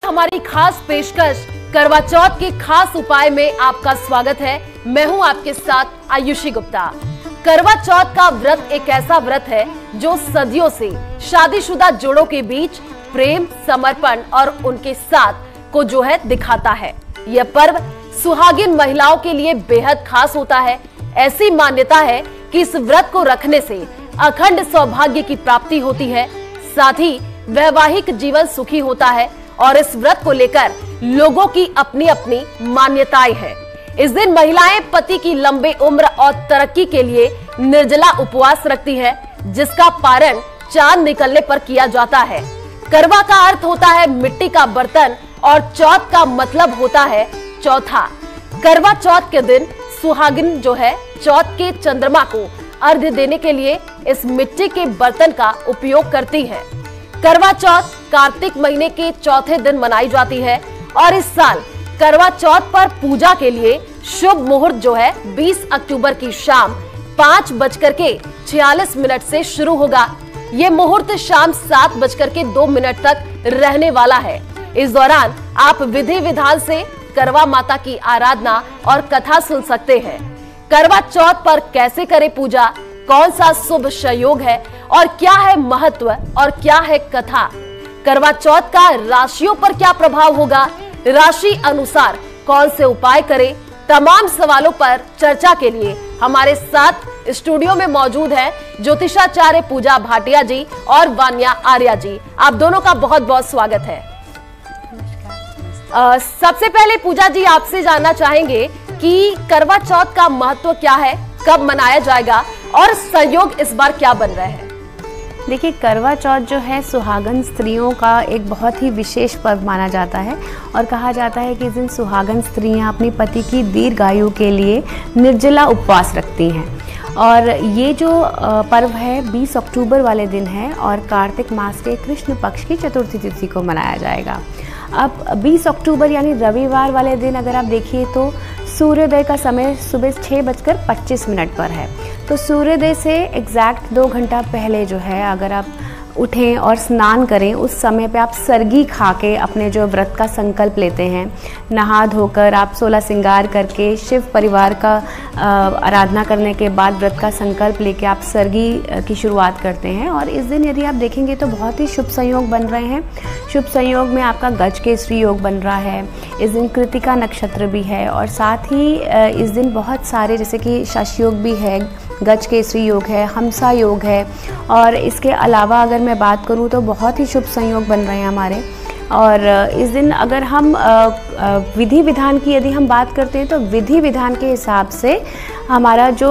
हमारी खास पेशकश करवा चौथ के खास उपाय में आपका स्वागत है। मैं हूं आपके साथ आयुषी गुप्ता। करवा चौथ का व्रत एक ऐसा व्रत है जो सदियों से शादीशुदा जोड़ों के बीच प्रेम, समर्पण और उनके साथ को जो है दिखाता है। यह पर्व सुहागिन महिलाओं के लिए बेहद खास होता है। ऐसी मान्यता है कि इस व्रत को रखने से अखंड सौभाग्य की प्राप्ति होती है, साथ ही वैवाहिक जीवन सुखी होता है और इस व्रत को लेकर लोगों की अपनी अपनी मान्यताएं हैं। इस दिन महिलाएं पति की लंबी उम्र और तरक्की के लिए निर्जला उपवास रखती है, जिसका पारण चांद निकलने पर किया जाता है। करवा का अर्थ होता है मिट्टी का बर्तन और चौथ का मतलब होता है चौथा। करवा चौथ के दिन सुहागिन जो है चौथ के चंद्रमा को अर्घ्य देने के लिए इस मिट्टी के बर्तन का उपयोग करती है। करवा चौथ कार्तिक महीने के चौथे दिन मनाई जाती है और इस साल करवा चौथ पर पूजा के लिए शुभ मुहूर्त जो है 20 अक्टूबर की शाम 5:46 से शुरू होगा। ये मुहूर्त शाम 7:02 तक रहने वाला है। इस दौरान आप विधि विधान से करवा माता की आराधना और कथा सुन सकते हैं। करवा चौथ पर कैसे करें पूजा, कौन सा शुभ संयोग है और क्या है महत्व और क्या है कथा, करवा चौथ का राशियों पर क्या प्रभाव होगा, राशि अनुसार कौन से उपाय करें, तमाम सवालों पर चर्चा के लिए हमारे साथ स्टूडियो में मौजूद है ज्योतिषाचार्य पूजा भाटिया जी और वान्या आर्या जी। आप दोनों का बहुत बहुत स्वागत है। सबसे पहले पूजा जी आपसे जानना चाहेंगे कि करवा चौथ का महत्व क्या है, कब मनाया जाएगा और संयोग इस बार क्या बन रहा है? देखिए, करवा चौथ जो है सुहागन स्त्रियों का एक बहुत ही विशेष पर्व माना जाता है और कहा जाता है कि इस दिन सुहागन स्त्रियां अपने पति की दीर्घायु के लिए निर्जला उपवास रखती हैं। और ये जो पर्व है 20 अक्टूबर वाले दिन है और कार्तिक मास के कृष्ण पक्ष की चतुर्थी तिथि को मनाया जाएगा। अब 20 अक्टूबर यानी रविवार वाले दिन अगर आप देखिए तो सूर्योदय का समय सुबह 6:25 पर है। तो सूर्योदय से एग्जैक्ट 2 घंटा पहले जो है अगर आप उठें और स्नान करें, उस समय पे आप सरगी खा के अपने जो व्रत का संकल्प लेते हैं। नहा धोकर आप 16 श्रृंगार करके शिव परिवार का आराधना करने के बाद व्रत का संकल्प लेके आप सरगी की शुरुआत करते हैं। और इस दिन यदि आप देखेंगे तो बहुत ही शुभ संयोग बन रहे हैं। शुभ संयोग में आपका गज केसरी योग बन रहा है, इस दिन कृतिका नक्षत्र भी है और साथ ही इस दिन बहुत सारे जैसे कि शश योग भी है, गज केसरी योग है, हमसा योग है और इसके अलावा अगर मैं बात करूं तो बहुत ही शुभ संयोग बन रहे हैं हमारे। और इस दिन अगर हम विधि विधान की यदि हम बात करते हैं तो विधि विधान के हिसाब से हमारा जो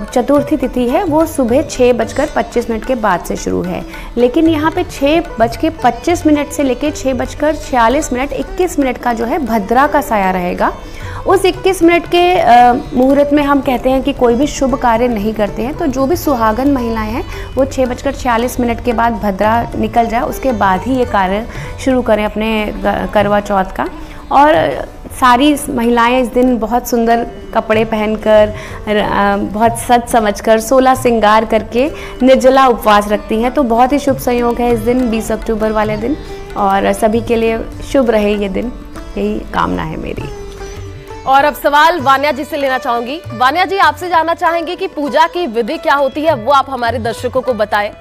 चतुर्थी तिथि है वो सुबह 6:25 के बाद से शुरू है, लेकिन यहाँ पे 6:25 से लेकर 6:46 21 का जो है भद्रा का साया रहेगा। उस 21 मिनट के मुहूर्त में हम कहते हैं कि कोई भी शुभ कार्य नहीं करते हैं। तो जो भी सुहागन महिलाएं हैं वो 6:46 के बाद भद्रा निकल जाए उसके बाद ही ये कार्य शुरू करें अपने करवा चौथ का। और सारी महिलाएं इस दिन बहुत सुंदर कपड़े पहनकर बहुत सज समझकर 16 श्रृंगार करके निर्जला उपवास रखती हैं। तो बहुत ही शुभ संयोग है इस दिन 20 अक्टूबर वाले दिन और सभी के लिए शुभ रहे ये दिन, यही कामना है मेरी। और अब सवाल वान्या जी से लेना चाहूंगी। वान्या जी, आपसे जानना चाहेंगे कि पूजा की विधि क्या होती है, वो आप हमारे दर्शकों को बताएं।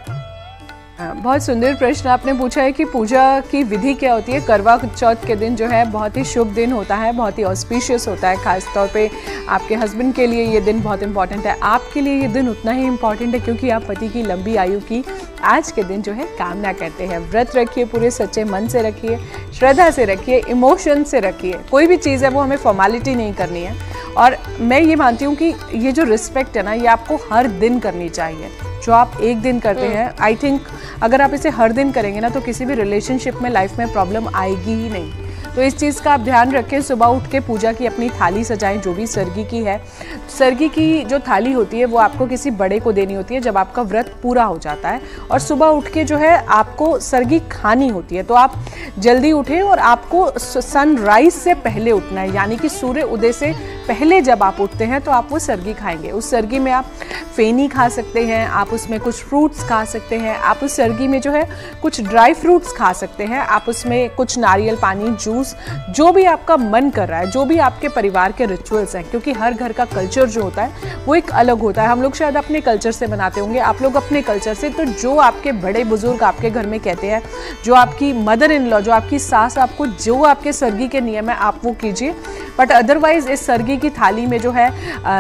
बहुत सुंदर प्रश्न आपने पूछा है कि पूजा की विधि क्या होती है। करवा चौथ के दिन जो है बहुत ही शुभ दिन होता है, बहुत ही ऑस्पिशियस होता है। खास तौर पे आपके हस्बैंड के लिए ये दिन बहुत इंपॉर्टेंट है, आपके लिए ये दिन उतना ही इम्पॉर्टेंट है क्योंकि आप पति की लंबी आयु की आज के दिन जो है कामना करते हैं। व्रत रखिए, पूरे सच्चे मन से रखिए, श्रद्धा से रखिए, इमोशन से रखिए। कोई भी चीज़ है वो हमें फॉर्मेलिटी नहीं करनी है। और मैं ये मानती हूँ कि ये जो रिस्पेक्ट है ना, ये आपको हर दिन करनी चाहिए। जो आप एक दिन करते हैं, आई थिंक अगर आप इसे हर दिन करेंगे ना तो किसी भी रिलेशनशिप में लाइफ में प्रॉब्लम आएगी ही नहीं। तो इस चीज़ का आप ध्यान रखें। सुबह उठ के पूजा की अपनी थाली सजाएं, जो भी सरगी की है। सरगी की जो थाली होती है वो आपको किसी बड़े को देनी होती है जब आपका व्रत पूरा हो जाता है, और सुबह उठ के जो है आपको सरगी खानी होती है। तो आप जल्दी उठें और आपको सनराइज से पहले उठना है, यानी कि सूर्य उदय से पहले जब आप उठते हैं तो आप वो सरगी खाएंगे। उस सरगी में आप फेनी खा सकते हैं, आप उसमें कुछ फ्रूट्स खा सकते हैं, आप उस सरगी में जो है कुछ ड्राई फ्रूट्स खा सकते हैं, आप उसमें कुछ नारियल पानी, जूस, जो भी आपका मन कर रहा है, जो भी आपके परिवार के रिचुअल्स हैं, क्योंकि हर घर का कल्चर जो होता है वो एक अलग होता है। हम लोग शायद अपने कल्चर से मनाते होंगे, आप लोग अपने कल्चर से। तो जो आपके बड़े बुजुर्ग आपके घर में कहते हैं, जो आपकी मदर इन लॉ, जो आपकी सास आपको जो आपके सरगी के नियम है आप वो कीजिए। बट अदरवाइज इस सरगी की थाली में जो है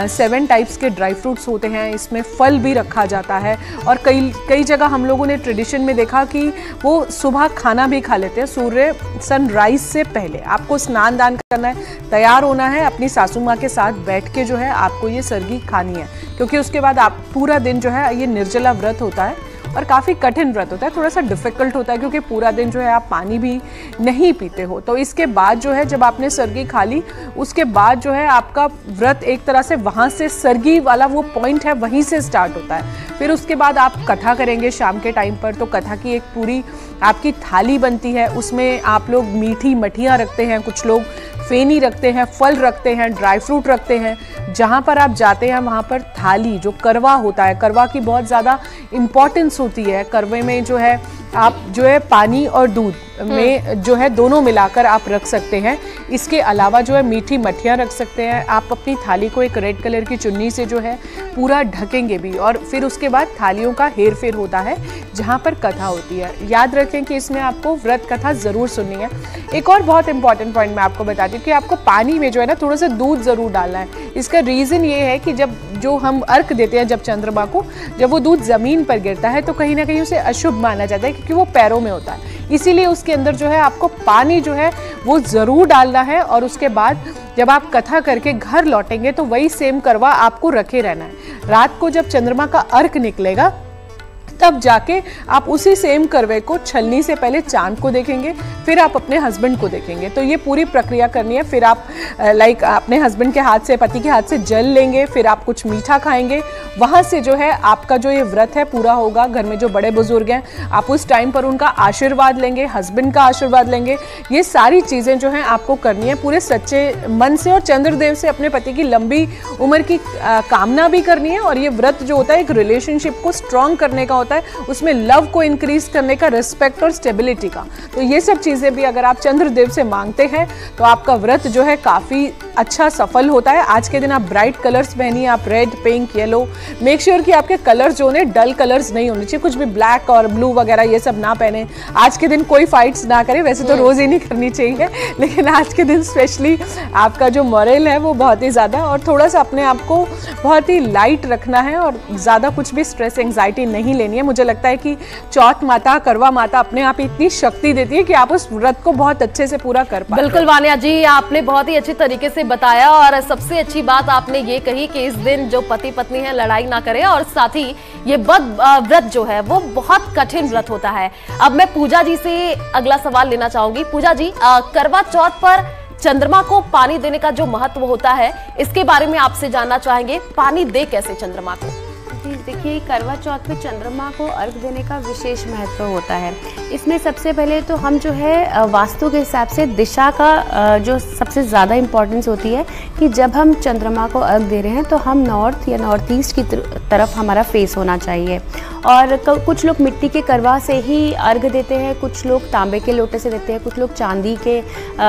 7 टाइप्स के ड्राई फ्रूट्स होते हैं, इसमें फल भी रखा जाता है, और कई जगह हम लोगों ने ट्रेडिशन में देखा कि वो सुबह खाना भी खा लेते हैं सूर्य सनराइज से पहले। आपको स्नान दान करना है, तैयार होना है, अपनी सासू माँ के साथ बैठ के जो है आपको ये सरगी खानी है, क्योंकि उसके बाद आप पूरा दिन जो है ये निर्जला व्रत होता है और काफ़ी कठिन व्रत होता है, थोड़ा सा डिफ़िकल्ट होता है, क्योंकि पूरा दिन जो है आप पानी भी नहीं पीते हो। तो इसके बाद जो है जब आपने सरगी खा ली, उसके बाद जो है आपका व्रत एक तरह से वहाँ से सरगी वाला वो पॉइंट है वहीं से स्टार्ट होता है। फिर उसके बाद आप कथा करेंगे शाम के टाइम पर, तो कथा की एक पूरी आपकी थाली बनती है, उसमें आप लोग मीठी मठियाँ रखते हैं, कुछ लोग फेनी रखते हैं, फल रखते हैं, ड्राई फ्रूट रखते हैं। जहाँ पर आप जाते हैं वहाँ पर थाली, जो करवा होता है, करवा की बहुत ज़्यादा इम्पॉर्टेंस होती है। करवे में जो है आप जो है पानी और दूध में जो है दोनों मिलाकर आप रख सकते हैं। इसके अलावा जो है मीठी मठियाँ रख सकते हैं। आप अपनी थाली को एक रेड कलर की चुन्नी से जो है पूरा ढकेंगे भी, और फिर उसके बाद थालियों का हेर फेर होता है जहाँ पर कथा होती है। याद रखें कि इसमें आपको व्रत कथा ज़रूर सुननी है। एक और बहुत इंपॉर्टेंट पॉइंट मैं आपको बताती हूँ कि आपको पानी में जो है ना थोड़ा सा दूध ज़रूर डालना है। इसका रीज़न ये है कि जब जो हम अर्घ देते हैं जब चंद्रमा को, जब वो दूध ज़मीन पर गिरता है तो कहीं ना कहीं उसे अशुभ माना जाता है, क्योंकि वो पैरों में होता है। इसीलिए उसके अंदर जो है आपको पानी जो है वो ज़रूर डालना है, और उसके बाद जब आप कथा करके घर लौटेंगे तो वही सेम करवा आपको रखे रहना है। रात को जब चंद्रमा का अर्घ निकलेगा तब जाके आप उसी सेम करवे को छलनी से पहले चांद को देखेंगे, फिर आप अपने हस्बैंड को देखेंगे। तो ये पूरी प्रक्रिया करनी है। फिर आप अपने हस्बैंड के हाथ से, पति के हाथ से जल लेंगे, फिर आप कुछ मीठा खाएंगे। वहाँ से जो है आपका जो ये व्रत है पूरा होगा। घर में जो बड़े बुजुर्ग हैं आप उस टाइम पर उनका आशीर्वाद लेंगे, हस्बैंड का आशीर्वाद लेंगे। ये सारी चीज़ें जो हैं आपको करनी है पूरे सच्चे मन से, और चंद्रदेव से अपने पति की लंबी उम्र की कामना भी करनी है। और ये व्रत जो होता है एक रिलेशनशिप को स्ट्रॉन्ग करने का होता है, उसमें लव को इंक्रीज करने का, रिस्पेक्ट और स्टेबिलिटी का। तो ये सब चीज़ें भी अगर आप चंद्रदेव से मांगते हैं तो आपका व्रत जो है काफ़ी अच्छा सफल होता है। आज के दिन आप ब्राइट कलर्स पहनिए, आप red, pink, yellow. Make sure कि आपके कलर्स जो हैं डल कलर्स नहीं होने चाहिए, कुछ भी ब्लैक और ब्लू वगैरह ये सब ना पहने। आज के दिन कोई फाइट्स ना करें, वैसे तो रोज़ ही नहीं करनी चाहिए, लेकिन आज के दिन स्पेशली आपका जो मोरल है वो बहुत ही ज़्यादा, और थोड़ा सा अपने आप को बहुत ही लाइट रखना है, और ज़्यादा कुछ भी स्ट्रेस एंग्जाइटी नहीं लेनी है। मुझे लगता है कि चौथ माता, करवा माता अपने आप इतनी शक्ति देती है कि आप उस व्रत को बहुत अच्छे से पूरा कर पाए। बिल्कुल वानिया जी, आपने बहुत ही अच्छी तरीके से बताया, और सबसे अच्छी बात आपने ये कही कि इस दिन जो पति पत्नी है लड़ाई ना करें, और साथ ही ये व्रत जो है वो बहुत कठिन व्रत होता है। अब मैं पूजा जी से अगला सवाल लेना चाहूंगी। पूजा जी, करवा चौथ पर चंद्रमा को पानी देने का जो महत्व होता है इसके बारे में आपसे जानना चाहेंगे। पानी दे कैसे चंद्रमा को? देखिए, करवा चौथ पे चंद्रमा को अर्घ देने का विशेष महत्व होता है। इसमें सबसे पहले तो हम जो है वास्तु के हिसाब से दिशा का जो सबसे ज़्यादा इम्पोर्टेंस होती है कि जब हम चंद्रमा को अर्घ दे रहे हैं तो हम नॉर्थ या नॉर्थ ईस्ट की तरफ हमारा फेस होना चाहिए। और कुछ लोग मिट्टी के करवा से ही अर्घ देते हैं, कुछ लोग तांबे के लोटे से देते हैं, कुछ लोग चांदी के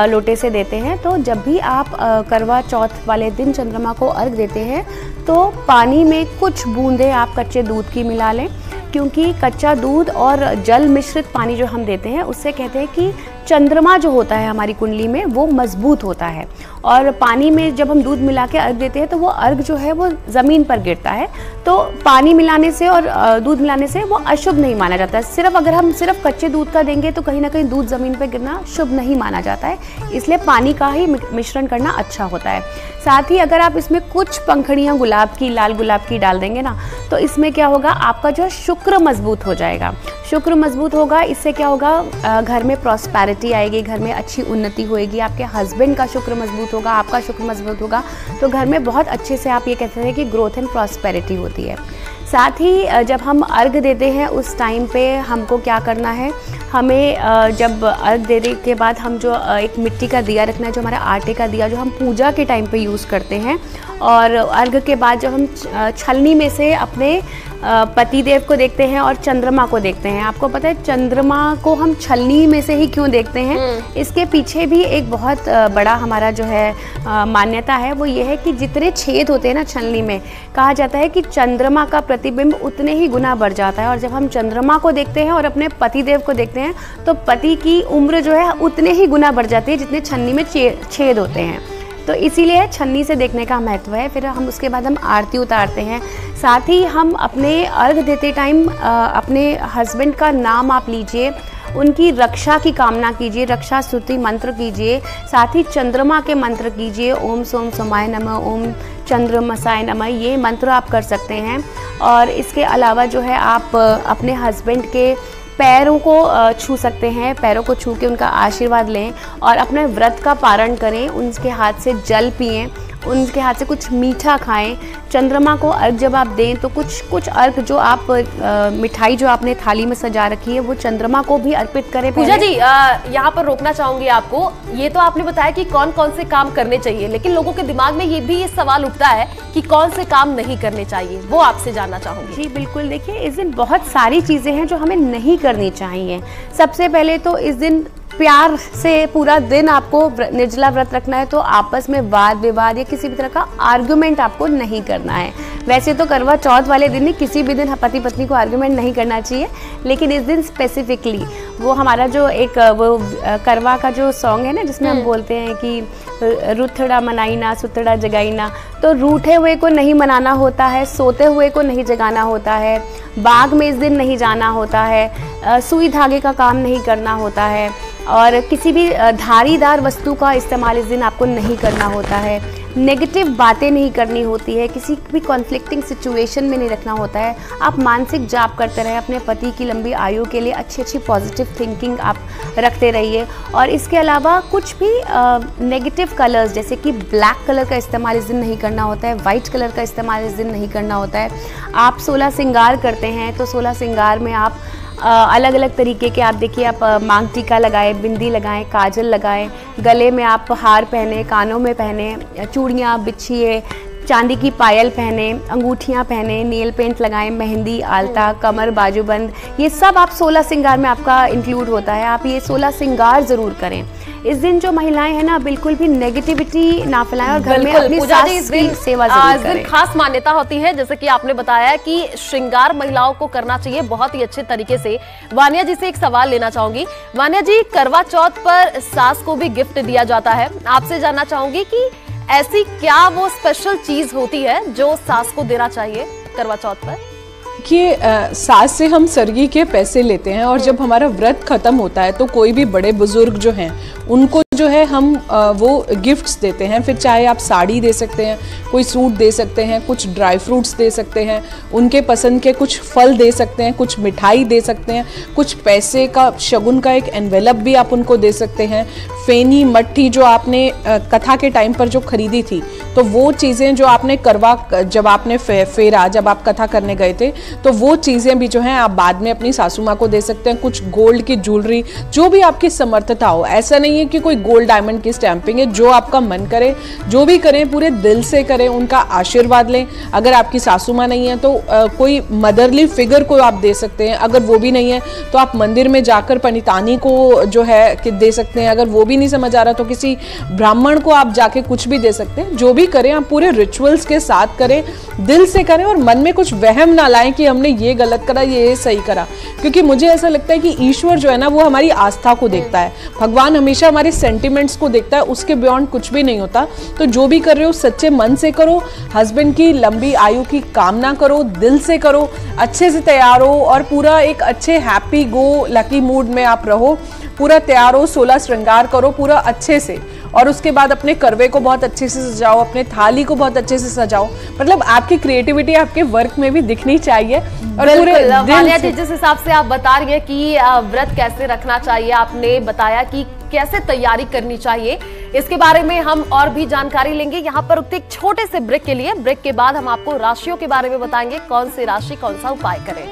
लोटे से देते हैं। तो जब भी आप करवा चौथ वाले दिन चंद्रमा को अर्घ देते हैं तो पानी में कुछ बूंदे आप कच्चे दूध की मिला लें, क्योंकि कच्चा दूध और जल मिश्रित पानी जो हम देते हैं उससे कहते हैं कि चंद्रमा जो होता है हमारी कुंडली में वो मजबूत होता है। और पानी में जब हम दूध मिला के अर्घ देते हैं तो वो अर्घ जो है वो ज़मीन पर गिरता है, तो पानी मिलाने से और दूध मिलाने से वो अशुभ नहीं माना जाता है। सिर्फ अगर हम सिर्फ कच्चे दूध का देंगे तो कहीं ना कहीं दूध ज़मीन पर गिरना शुभ नहीं माना जाता है, इसलिए पानी का ही मिश्रण करना अच्छा होता है। साथ ही अगर आप इसमें कुछ पंखड़ियाँ गुलाब की, लाल गुलाब की डाल देंगे ना, तो इसमें क्या होगा, आपका जो शुक्र मजबूत हो जाएगा। शुक्र मजबूत होगा, इससे क्या होगा, घर में प्रॉस्पेरिटी आएगी, घर में अच्छी उन्नति होएगी। आपके हस्बैंड का शुक्र मजबूत होगा, आपका शुक्र मजबूत होगा, तो घर में बहुत अच्छे से आप ये कहते हैं कि ग्रोथ एंड प्रॉस्पेरिटी होती है। साथ ही जब हम अर्घ देते हैं उस टाइम पे हमको क्या करना है, हमें जब अर्घ देने के बाद हम जो एक मिट्टी का दिया रखना है, जो हमारा आटे का दिया जो हम पूजा के टाइम पे यूज़ करते हैं, और अर्घ के बाद जब हम छलनी में से अपने पति देव को देखते हैं और चंद्रमा को देखते हैं। आपको पता है चंद्रमा को हम छलनी में से ही क्यों देखते हैं? इसके पीछे भी एक बहुत बड़ा हमारा जो है मान्यता है, वो ये है कि जितने छेद होते हैं ना छलनी में, कहा जाता है कि चंद्रमा का प्रतिबिंब उतने ही गुना बढ़ जाता है, और जब हम चंद्रमा को देखते हैं और अपने पति देव को देखते हैं तो पति की उम्र जो है उतने ही गुना बढ़ जाती है जितने छलनी में छेद होते हैं। तो इसीलिए छन्नी से देखने का महत्व है। फिर हम उसके बाद हम आरती उतारते हैं। साथ ही हम अपने अर्घ देते टाइम अपने हस्बैंड का नाम आप लीजिए, उनकी रक्षा की कामना कीजिए, रक्षा स्तुति मंत्र कीजिए, साथ ही चंद्रमा के मंत्र कीजिए, ओम सोम सोमाय नमः, ओम चंद्रमसाय नमः, ये मंत्र आप कर सकते हैं। और इसके अलावा जो है आप अपने हस्बैंड के पैरों को छू सकते हैं, पैरों को छू के उनका आशीर्वाद लें और अपने व्रत का पारण करें, उनके हाथ से जल पिएं, उनके हाथ से कुछ मीठा खाएं। चंद्रमा को अर्घ जब आप दें तो कुछ अर्घ जो आप मिठाई जो आपने थाली में सजा रखी है वो चंद्रमा को भी अर्पित करें। पूजा जी यहाँ पर रोकना चाहूंगी आपको। ये तो आपने बताया कि कौन कौन से काम करने चाहिए, लेकिन लोगों के दिमाग में ये भी सवाल उठता है कि कौन से काम नहीं करने चाहिए, वो आपसे जानना चाहूंगी। जी बिल्कुल, देखिए इस दिन बहुत सारी चीजें हैं जो हमें नहीं करनी चाहिए। सबसे पहले तो इस दिन प्यार से पूरा दिन आपको निर्जला व्रत रखना है, तो आपस में वाद विवाद या किसी भी तरह का आर्गुमेंट आपको नहीं करना है। वैसे तो करवा चौथ वाले दिन ही किसी भी दिन पति पत्नी को आर्गुमेंट नहीं करना चाहिए, लेकिन इस दिन स्पेसिफिकली वो हमारा जो एक वो करवा का जो सॉन्ग है ना, जिसमें हम बोलते हैं कि रूठड़ा मनाई ना सुतड़ा जगाई ना, तो रूठे हुए को नहीं मनाना होता है, सोते हुए को नहीं जगाना होता है, बाग में इस दिन नहीं जाना होता है, सुई धागे का काम नहीं करना होता है, और किसी भी धारीदार वस्तु का इस्तेमाल इस दिन आपको नहीं करना होता है, नेगेटिव बातें नहीं करनी होती है, किसी भी कॉन्फ्लिक्टिंग सिचुएशन में नहीं रखना होता है। आप मानसिक जाप करते रहें अपने पति की लंबी आयु के लिए, अच्छी अच्छी पॉजिटिव थिंकिंग आप रखते रहिए। और इसके अलावा कुछ भी नेगेटिव कलर्स जैसे कि ब्लैक कलर का इस्तेमाल इस दिन नहीं करना होता है, वाइट कलर का इस्तेमाल इस दिन नहीं करना होता है। आप 16 श्रृंगार करते हैं तो 16 श्रृंगार में आप अलग अलग तरीके के आप देखिए, आप मांग टीका लगाएं, बिंदी लगाएं, काजल लगाएं, गले में आप हार पहने, कानों में पहने, चूड़ियाँ बिछिए, चांदी की पायल पहने, अंगूठियाँ पहने, नेल पेंट लगाएं, मेहंदी, आलता, कमर, बाजूबंद, ये सब आप 16 श्रृंगार में आपका इंक्लूड होता है। आप ये 16 श्रृंगार ज़रूर करें। इस दिन जो महिलाएं हैं ना, बिल्कुल भी नेगेटिविटी ना फैलाएं और घर में अपनी सास की सेवा जरूर करें। खास मान्यता होती है, जैसे कि आपने बताया कि श्रृंगार महिलाओं को करना चाहिए बहुत ही अच्छे तरीके से। वानिया जी से एक सवाल लेना चाहूंगी। वानिया जी, करवा चौथ पर सास को भी गिफ्ट दिया जाता है, आपसे जानना चाहूंगी कि ऐसी क्या वो स्पेशल चीज होती है जो सास को देना चाहिए करवा चौथ पर? कि सास से हम सरगी के पैसे लेते हैं, और जब हमारा व्रत खत्म होता है तो कोई भी बड़े बुजुर्ग जो हैं उनको जो है हम वो गिफ्ट्स देते हैं। फिर चाहे आप साड़ी दे सकते हैं, कोई सूट दे सकते हैं, कुछ ड्राई फ्रूट्स दे सकते हैं, उनके पसंद के कुछ फल दे सकते हैं, कुछ मिठाई दे सकते हैं, कुछ पैसे का शगुन का एक एनवेलप भी आप उनको दे सकते हैं। फेनी मट्ठी जो आपने कथा के टाइम पर जो खरीदी थी, तो वो चीज़ें जो आपने करवा जब आपने फेरा जब आप कथा करने गए थे, तो वो चीज़ें भी जो हैं आप बाद में अपनी सासू माँ को दे सकते हैं। कुछ गोल्ड की ज्वेलरी, जो भी आपकी समर्थता हो, ऐसा नहीं है कि कोई गोल्ड डायमंड की स्टैंपिंग है, जो आपका मन करे जो भी करें पूरे दिल से करें, उनका आशीर्वाद लें। अगर आपकी सासू माँ नहीं है तो कोई मदरली फिगर को आप दे सकते हैं, अगर वो भी नहीं है तो आप मंदिर में जाकर पनितानी को जो है कि दे सकते हैं, अगर वो भी नहीं समझ आ रहा तो किसी ब्राह्मण को आप जाके कुछ भी दे सकते हैं। जो भी करें आप पूरे रिचुअल्स के साथ करें, दिल से करें, और मन में कुछ वहम ना लाएं कि हमने ये गलत करा, ये सही करा, क्योंकि मुझे ऐसा लगता है कि ईश्वर जो है ना वो हमारी आस्था को देखता है, भगवान हमेशा हमारे सेंटिमेंट्स को देखता है, उसके बियॉन्ड कुछ भी नहीं होता। तो जो भी कर रहे हो सच्चे मन से करो, हस्बैंड की लंबी आयु की कामना करो, दिल से करो, अच्छे से तैयार हो और पूरा एक अच्छे हैप्पी गो लकी मूड में आप रहो, पूरा तैयार हो, 16 श्रृंगार करो पूरा अच्छे से, और उसके बाद अपने करवे को बहुत अच्छे से सजाओ, अपने थाली को बहुत अच्छे से सजाओ। मतलब आपकी क्रिएटिविटी आपके वर्क में भी दिखनी चाहिए। और पूरे वानिया जी, जिस हिसाब से आप बता रही हैं कि व्रत कैसे रखना चाहिए, आपने बताया कि कैसे तैयारी करनी चाहिए, इसके बारे में हम और भी जानकारी लेंगे। यहाँ पर रुकते एक छोटे से ब्रेक के लिए। ब्रेक के बाद हम आपको राशियों के बारे में बताएंगे, कौन सी राशि कौन सा उपाय करें।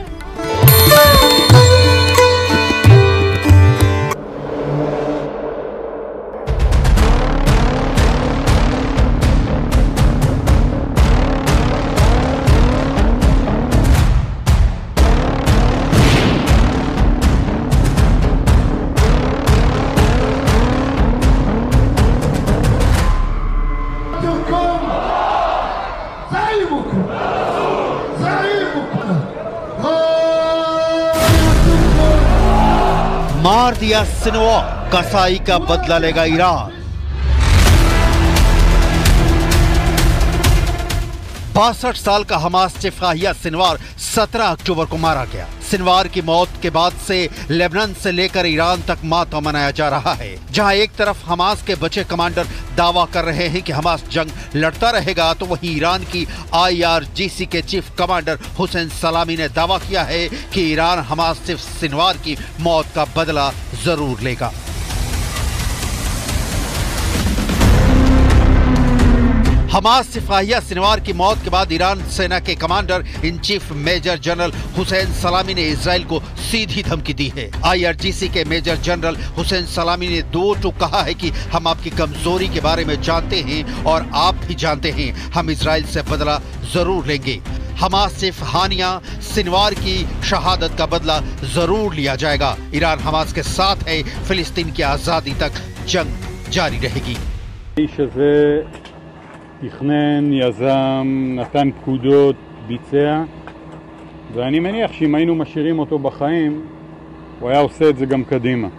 मार दिया सिनवार, कसाई का बदला लेगा ईरान। 62 साल का हमास चीफ याह्या सिनवार 17 अक्टूबर को मारा गया। सिनवार की मौत के बाद से लेबनान से लेकर ईरान तक मातम मनाया जा रहा है, जहां एक तरफ हमास के बचे कमांडर दावा कर रहे हैं कि हमास जंग लड़ता रहेगा, तो वहीं ईरान की IRGC के चीफ कमांडर हुसैन सलामी ने दावा किया है कि ईरान हमास चीफ सिनवार की मौत का बदला जरूर लेगा। हमास चीफ याह्या सिनवार की मौत के बाद ईरान सेना के commander in chief major general Hussein Salami ने इजराइल को सीधी धमकी दी है। IRGC के मेजर जनरल हुसैन सलामी ने दो टूक कहा है कि हम आपकी कमजोरी के बारे में जानते हैं और आप भी जानते हैं, हम इजराइल से बदला जरूर लेंगे। हमास चीफ याह्या सिनवार की शहादत का बदला जरूर लिया जाएगा। ईरान हमास के साथ है, फिलिस्तीन की आजादी तक जंग जारी रहेगी। תכנן, יזם, נתן פקודות, ביצע, ואני מניח שאם היינו משאירים אותו בחיים, הוא היה עושה את זה גם קדימה.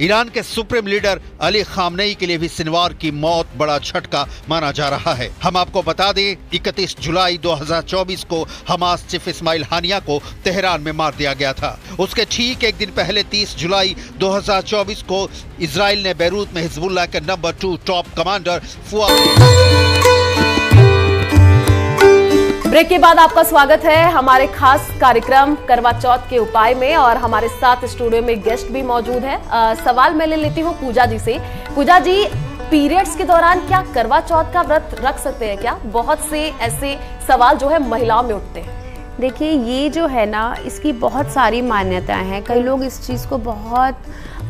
ईरान के सुप्रीम लीडर अली खामनेई के लिए भी सिनवार की मौत बड़ा झटका माना जा रहा है। हम आपको बता दें, 31 जुलाई 2024 को हमास चीफ इस्माइल हानिया को तेहरान में मार दिया गया था। उसके ठीक एक दिन पहले 30 जुलाई 2024 को इजराइल ने बैरूत में हिजबुल्लाह के नंबर 2 टॉप कमांडर ब्रेक के बाद आपका स्वागत है हमारे खास कार्यक्रम करवा चौथ के उपाय में, और हमारे साथ स्टूडियो में गेस्ट भी मौजूद है। सवाल मैं ले लेती हूँ पूजा जी से। पूजा जी, पीरियड्स के दौरान क्या करवा चौथ का व्रत रख सकते हैं क्या? बहुत से ऐसे सवाल जो है महिलाओं में उठते हैं। देखिए, ये जो है ना, इसकी बहुत सारी मान्यताएं हैं। कई लोग इस चीज़ को बहुत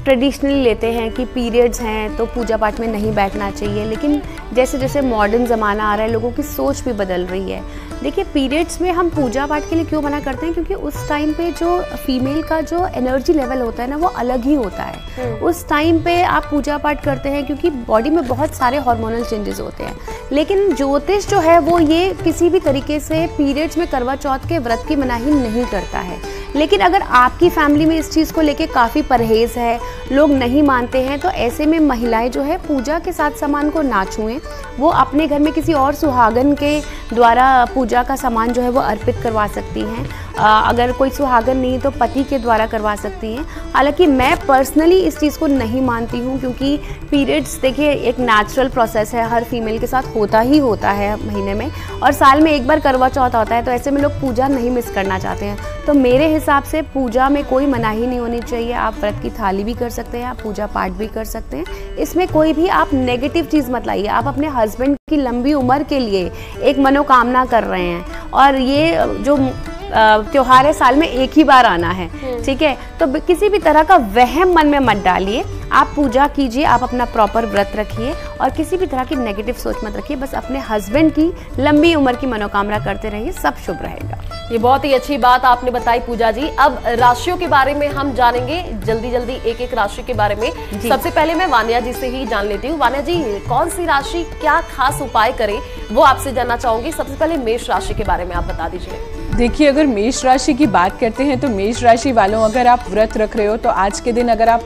ट्रेडिशनली लेते हैं कि पीरियड्स हैं तो पूजा पाठ में नहीं बैठना चाहिए, लेकिन जैसे जैसे मॉडर्न ज़माना आ रहा है, लोगों की सोच भी बदल रही है। देखिए, पीरियड्स में हम पूजा पाठ के लिए क्यों मना करते हैं? क्योंकि उस टाइम पे जो फीमेल का जो एनर्जी लेवल होता है ना, वो अलग ही होता है। उस टाइम पे आप पूजा पाठ करते हैं क्योंकि बॉडी में बहुत सारे हार्मोनल चेंजेस होते हैं। लेकिन ज्योतिष जो है वो ये किसी भी तरीके से पीरियड्स में करवा चौथ के व्रत की मनाही नहीं करता है। लेकिन अगर आपकी फैमिली में इस चीज़ को लेके काफ़ी परहेज़ है, लोग नहीं मानते हैं, तो ऐसे में महिलाएं जो है पूजा के साथ सामान को ना छुएं। वो अपने घर में किसी और सुहागन के द्वारा पूजा का सामान जो है वो अर्पित करवा सकती हैं। अगर कोई सुहागन नहीं तो पति के द्वारा करवा सकती हैं। हालांकि मैं पर्सनली इस चीज़ को नहीं मानती हूँ, क्योंकि पीरियड्स देखिए एक नेचुरल प्रोसेस है, हर फीमेल के साथ होता ही होता है महीने में, और साल में एक बार करवा चौथ होता है, तो ऐसे में लोग पूजा नहीं मिस करना चाहते हैं। तो मेरे हिसाब से पूजा में कोई मनाही नहीं होनी चाहिए। आप व्रत की थाली भी कर सकते हैं, आप पूजा पाठ भी कर सकते हैं। इसमें कोई भी आप नेगेटिव चीज़ मत लाइए। आप अपने हस्बैंड की लंबी उम्र के लिए एक मनोकामना कर रहे हैं, और ये जो त्योहार है साल में एक ही बार आना है, ठीक है? तो किसी भी तरह का वहम मन में मत डालिए। आप पूजा कीजिए, आप अपना प्रॉपर व्रत रखिए, और किसी भी तरह की नेगेटिव सोच मत रखिए। बस अपने हस्बैंड की लंबी उम्र की मनोकामना करते रहिए, सब शुभ रहेगा। ये बहुत ही अच्छी बात आपने बताई पूजा जी। अब राशियों के बारे में हम जानेंगे जल्दी जल्दी, एक एक राशि के बारे में। सबसे पहले मैं वानिया जी से ही जान लेती हूँ। वानिया जी, कौन सी राशि क्या खास उपाय करे, वो आपसे जानना चाहूंगी। सबसे पहले मेष राशि के बारे में आप बता दीजिए। देखिए, अगर मेष राशि की बात करते हैं तो मेष राशि वालों, अगर आप व्रत रख रहे हो तो आज के दिन अगर आप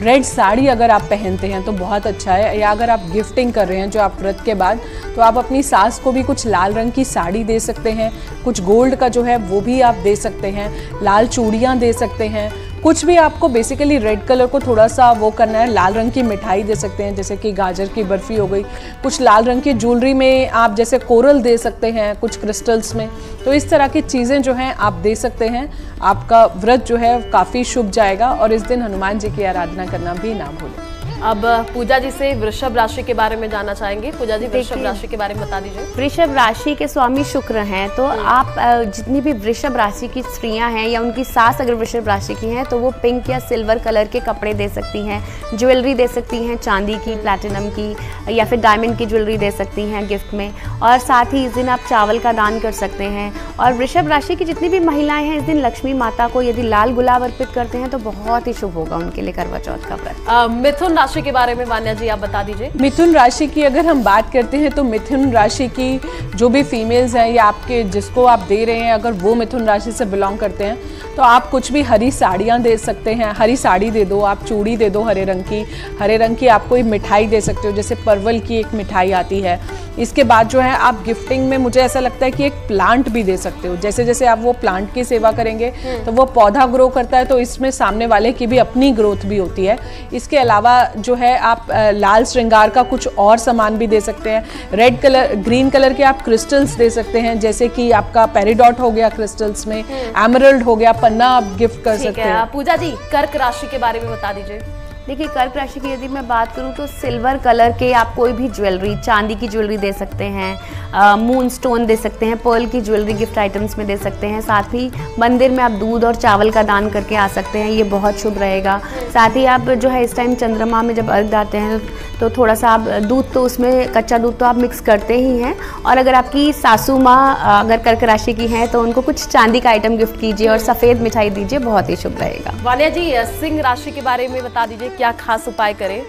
रेड साड़ी अगर आप पहनते हैं तो बहुत अच्छा है। या अगर आप गिफ्टिंग कर रहे हैं जो आप व्रत के बाद, तो आप अपनी सास को भी कुछ लाल रंग की साड़ी दे सकते हैं, कुछ गोल्ड का जो है वो भी आप दे सकते हैं, लाल चूड़ियाँ दे सकते हैं, कुछ भी आपको बेसिकली रेड कलर को थोड़ा सा वो करना है, लाल रंग की मिठाई दे सकते हैं, जैसे कि गाजर की बर्फ़ी हो गई। कुछ लाल रंग की ज्वेलरी में आप जैसे कोरल दे सकते हैं, कुछ क्रिस्टल्स में। तो इस तरह की चीज़ें जो हैं आप दे सकते हैं। आपका व्रत जो है काफ़ी शुभ जाएगा और इस दिन हनुमान जी की आराधना करना भी ना भूलें। अब पूजा जी से वृषभ राशि के बारे में जानना चाहेंगे। पूजा जी, वृषभ राशि के बारे में बता दीजिए। वृषभ राशि के स्वामी शुक्र हैं, तो आप जितनी भी वृषभ राशि की स्त्रियां हैं या उनकी सास अगर वृषभ राशि की हैं तो वो पिंक या सिल्वर कलर के कपड़े दे सकती हैं, ज्वेलरी दे सकती हैं, चांदी की, प्लैटिनम की या फिर डायमंड की ज्वेलरी दे सकती हैं गिफ्ट में। और साथ ही इस दिन आप चावल का दान कर सकते हैं। और वृषभ राशि की जितनी भी महिलाएं हैं इस दिन लक्ष्मी माता को यदि लाल गुलाब अर्पित करते हैं तो बहुत ही शुभ होगा उनके लिए करवा चौथ का व्रत। मिथुन राशि के बारे में वान्या जी आप बता दीजिए। मिथुन राशि की अगर हम बात करते हैं तो मिथुन राशि की जो भी फीमेल्स हैं या आपके जिसको आप दे रहे हैं अगर वो मिथुन राशि से बिलोंग करते हैं तो आप कुछ भी हरी साड़ियाँ दे सकते हैं। हरी साड़ी दे दो, आप चूड़ी दे दो हरे रंग की आप कोई मिठाई दे सकते हो, जैसे परवल की एक मिठाई आती है। इसके बाद जो है आप गिफ्टिंग में मुझे ऐसा लगता है कि एक प्लांट भी दे सकते हो। जैसे जैसे आप वो प्लांट की सेवा करेंगे तो वो पौधा ग्रो करता है, तो इसमें सामने वाले की भी अपनी ग्रोथ भी होती है। इसके अलावा जो है आप लाल श्रृंगार का कुछ और सामान भी दे सकते हैं। रेड कलर, ग्रीन कलर के आप क्रिस्टल्स दे सकते हैं, जैसे कि आपका पेरिडॉट हो गया क्रिस्टल्स में, एमरल्ड हो गया, पन्ना आप गिफ्ट कर सकते हैं। पूजा जी, कर्क राशि के बारे में बता दीजिए। देखिए, कर्क राशि की यदि मैं बात करूं तो सिल्वर कलर के आप कोई भी ज्वेलरी, चांदी की ज्वेलरी दे सकते हैं, मून स्टोन दे सकते हैं, पर्ल की ज्वेलरी गिफ्ट आइटम्स में दे सकते हैं। साथ ही मंदिर में आप दूध और चावल का दान करके आ सकते हैं, ये बहुत शुभ रहेगा। साथ ही आप जो है इस टाइम चंद्रमा में जब अर्घ डालते हैं तो थोड़ा सा आप दूध, तो उसमें कच्चा दूध तो आप मिक्स करते ही हैं। और अगर आपकी सासू माँ अगर कर्क राशि की हैं तो उनको कुछ चांदी का आइटम गिफ्ट कीजिए और सफ़ेद मिठाई दीजिए, बहुत ही शुभ रहेगा। वान्या जी, सिंह राशि के बारे में बता दीजिए, क्या खास उपाय करें?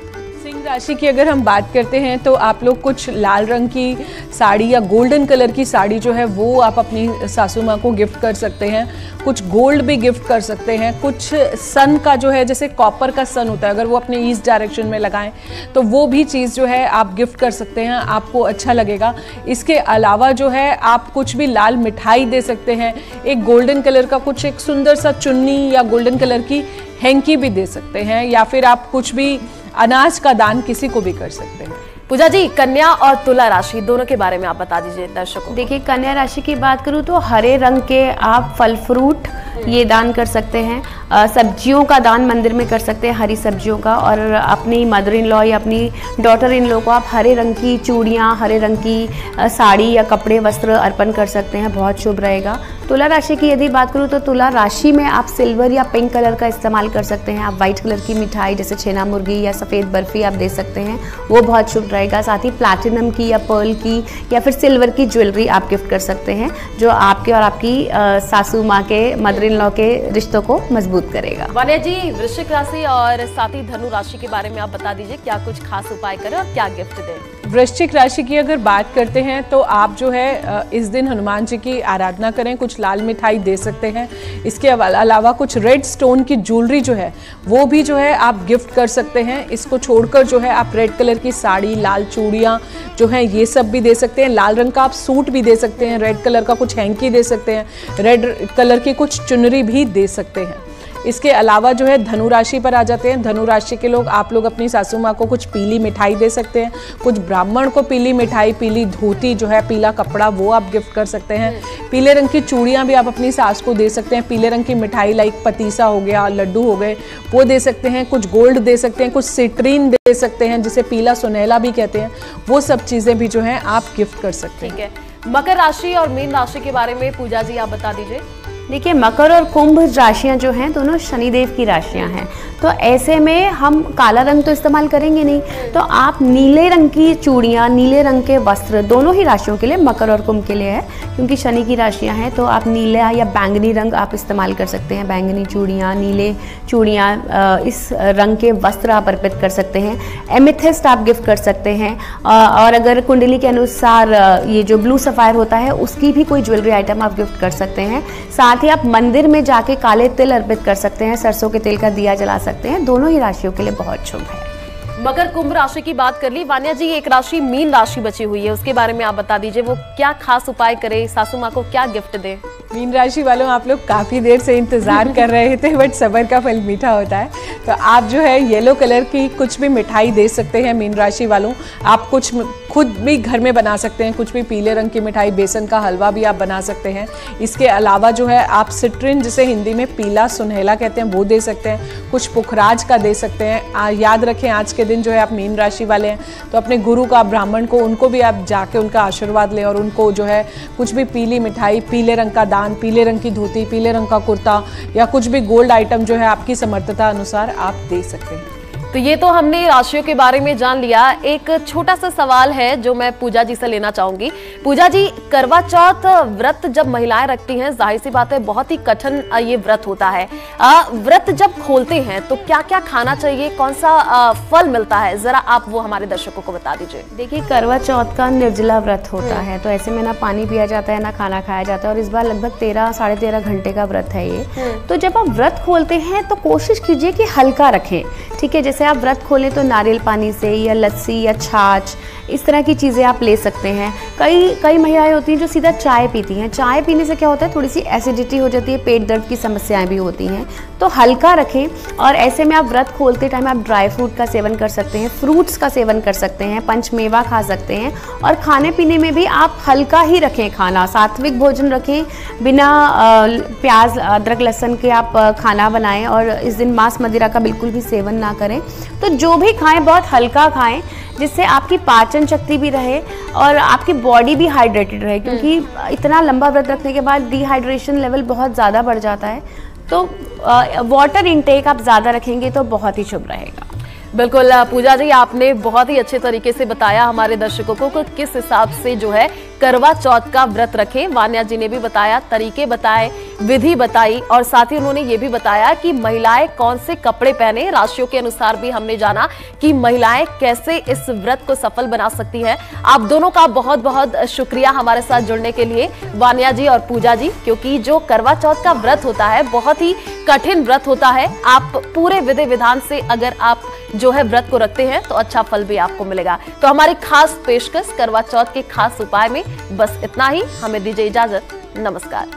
सिंह राशि की अगर हम बात करते हैं तो आप लोग कुछ लाल रंग की साड़ी या गोल्डन कलर की साड़ी जो है वो आप अपनी सासू माँ को गिफ्ट कर सकते हैं। कुछ गोल्ड भी गिफ्ट कर सकते हैं। कुछ सन का जो है, जैसे कॉपर का सन होता है, अगर वो अपने ईस्ट डायरेक्शन में लगाएं तो वो भी चीज़ जो है आप गिफ्ट कर सकते हैं, आपको अच्छा लगेगा। इसके अलावा जो है आप कुछ भी लाल मिठाई दे सकते हैं। एक गोल्डन कलर का कुछ एक सुंदर सा चुन्नी या गोल्डन कलर की हैंकी भी दे सकते हैं, या फिर आप कुछ भी अनाज का दान किसी को भी कर सकते हैं। पूजा जी, कन्या और तुला राशि दोनों के बारे में आप बता दीजिए दर्शकों। देखिए, कन्या राशि की बात करूँ तो हरे रंग के आप फल फ्रूट ये दान कर सकते हैं। सब्जियों का दान मंदिर में कर सकते हैं, हरी सब्जियों का। और अपनी मदर इन लॉ या अपनी डॉटर इन लॉ को आप हरे रंग की चूड़ियाँ, हरे रंग की साड़ी या कपड़े वस्त्र अर्पण कर सकते हैं, बहुत शुभ रहेगा। तुला राशि की यदि बात करूँ तो तुला राशि में आप सिल्वर या पिंक कलर का इस्तेमाल कर सकते हैं। आप वाइट कलर की मिठाई जैसे छेना मुर्गी या सफ़ेद बर्फ़ी आप दे सकते हैं, वो बहुत शुभ रहेगा। साथ ही प्लैटिनम की या पर्ल की या फिर सिल्वर की ज्वेलरी आप गिफ्ट कर सकते हैं, जो आपके और आपकी सासू माँ के, मदर इन लॉ के रिश्तों को मजबूत करेगा। वान्या जी, वृश्चिक राशि और साथ ही धनु राशि के बारे में आप बता दीजिए, क्या कुछ खास उपाय करें और क्या गिफ्ट दें? वृश्चिक राशि की अगर बात करते हैं तो आप जो है इस दिन हनुमान जी की आराधना करें, कुछ लाल मिठाई दे सकते हैं। इसके अलावा कुछ रेड स्टोन की ज्वेलरी जो है वो भी जो है आप गिफ्ट कर सकते हैं। इसको छोड़कर जो है आप रेड कलर की साड़ी, लाल चूड़ियाँ जो हैं ये सब भी दे सकते हैं। लाल रंग का आप सूट भी दे सकते हैं, रेड कलर का कुछ हैंकी दे सकते हैं, रेड कलर की कुछ चुनरी भी दे सकते हैं। इसके अलावा जो है धनु राशि पर आ जाते हैं। धनु राशि के लोग, आप लोग अपनी सासू माँ को कुछ पीली मिठाई दे सकते हैं। कुछ ब्राह्मण को पीली मिठाई, पीली धोती जो है, पीला कपड़ा वो आप गिफ्ट कर सकते हैं। पीले रंग की चूड़ियाँ भी आप अपनी सास को दे सकते हैं। पीले रंग की मिठाई लाइक पतीसा हो गया, लड्डू हो गए, वो दे सकते हैं। कुछ गोल्ड दे सकते हैं, कुछ सिट्रीन दे सकते हैं जिसे पीला सुनहला भी कहते हैं, वो सब चीज़ें भी जो है आप गिफ्ट कर सकते हैं। ठीक है। मकर राशि और मीन राशि के बारे में पूजा जी आप बता दीजिए। देखिए, मकर और कुंभ राशियां जो हैं दोनों शनिदेव की राशियां हैं, तो ऐसे में हम काला रंग तो इस्तेमाल करेंगे नहीं, तो आप नीले रंग की चूड़ियाँ, नीले रंग के वस्त्र दोनों ही राशियों के लिए, मकर और कुंभ के लिए है, क्योंकि शनि की राशियां हैं, तो आप नीला या बैंगनी रंग आप इस्तेमाल कर सकते हैं। बैंगनी चूड़ियाँ, नीले चूड़ियाँ, इस रंग के वस्त्र आप अर्पित कर सकते हैं। एमेथिस्ट आप गिफ्ट कर सकते हैं। और अगर कुंडली के अनुसार ये जो ब्लू सफ़ायर होता है उसकी भी कोई ज्वेलरी आइटम आप गिफ्ट कर सकते हैं। साथ ही आप मंदिर में जाके काले तिल अर्पित कर सकते हैं, सरसों के तेल का दिया जला सकते हैं। दोनों ही राशियों के लिए बहुत शुभ है। मकर कुंभ राशि की बात कर ली। वान्या जी, एक राशि मीन राशि बची हुई है, उसके बारे में आप बता दीजिए, वो क्या खास उपाय करे, सासू माँ को क्या गिफ्ट दें? मीन राशि वालों, आप लोग काफ़ी देर से इंतज़ार कर रहे थे, बट सब्र का फल मीठा होता है। तो आप जो है येलो कलर की कुछ भी मिठाई दे सकते हैं मीन राशि वालों। आप कुछ खुद भी घर में बना सकते हैं, कुछ भी पीले रंग की मिठाई, बेसन का हलवा भी आप बना सकते हैं। इसके अलावा जो है आप सिट्रिन, जिसे हिंदी में पीला सुनहला कहते हैं, वो दे सकते हैं। कुछ पुखराज का दे सकते हैं। याद रखें, आज के दिन जो है आप मीन राशि वाले हैं तो अपने गुरु का, ब्राह्मण को, उनको भी आप जाके उनका आशीर्वाद लें और उनको जो है कुछ भी पीली मिठाई, पीले रंग का दान, पीले रंग की धोती, पीले रंग का कुर्ता या कुछ भी गोल्ड आइटम जो है आपकी समर्थता अनुसार आप दे सकते हैं। तो ये तो हमने राशियों के बारे में जान लिया। एक छोटा सा सवाल है जो मैं पूजा जी से लेना चाहूंगी। पूजा जी, करवा चौथ व्रत जब महिलाएं रखती हैं, जाहिर सी बात है बहुत ही कठिन ये व्रत होता है। व्रत जब खोलते हैं तो क्या क्या खाना चाहिए, कौन सा फल मिलता है, जरा आप वो हमारे दर्शकों को बता दीजिए। देखिए, करवा चौथ का निर्जला व्रत होता है, तो ऐसे में ना पानी पिया जाता है ना खाना खाया जाता है, और इस बार लगभग 13 साढ़े 13 घंटे का व्रत है ये। तो जब आप व्रत खोलते हैं तो कोशिश कीजिए कि हल्का रखें, ठीक है। जैसे आप व्रत खोलें तो नारियल पानी से या लस्सी या छाछ, इस तरह की चीज़ें आप ले सकते हैं। कई महिलाएं होती हैं जो सीधा चाय पीती हैं। चाय पीने से क्या होता है, थोड़ी सी एसिडिटी हो जाती है, पेट दर्द की समस्याएं भी होती हैं। तो हल्का रखें, और ऐसे में आप व्रत खोलते टाइम आप ड्राई फ्रूट का सेवन कर सकते हैं, फ्रूट्स का सेवन कर सकते हैं, पंचमेवा खा सकते हैं। और खाने पीने में भी आप हल्का ही रखें खाना, सात्विक भोजन रखें, बिना प्याज अदरक लहसुन के आप खाना बनाएं, और इस दिन मांस मदिरा का बिल्कुल भी सेवन ना करें। तो जो भी खाएं बहुत हल्का खाएं, जिससे आपकी पाचन शक्ति भी रहे और आपकी बॉडी भी हाइड्रेटेड रहे, क्योंकि इतना लंबा व्रत रखने के बाद डिहाइड्रेशन लेवल बहुत ज़्यादा बढ़ जाता है। तो वाटर इनटेक आप ज़्यादा रखेंगे तो बहुत ही शुभ रहेगा। बिल्कुल पूजा जी, आपने बहुत ही अच्छे तरीके से बताया हमारे दर्शकों को कि किस हिसाब से जो है करवा चौथ का व्रत रखें। वान्या जी ने भी बताया, तरीके बताए, विधि बताई, और साथ ही उन्होंने ये भी बताया कि महिलाएं कौन से कपड़े पहने। राशियों के अनुसार भी हमने जाना कि महिलाएं कैसे इस व्रत को सफल बना सकती हैं। आप दोनों का बहुत बहुत शुक्रिया हमारे साथ जुड़ने के लिए, वान्या जी और पूजा जी, क्योंकि जो करवा चौथ का व्रत होता है बहुत ही कठिन व्रत होता है। आप पूरे विधि विधान से अगर आप जो है व्रत को रखते हैं तो अच्छा फल भी आपको मिलेगा। तो हमारी खास पेशकश करवा चौथ के खास उपाय में बस इतना ही। हमें दीजिए इजाजत, नमस्कार।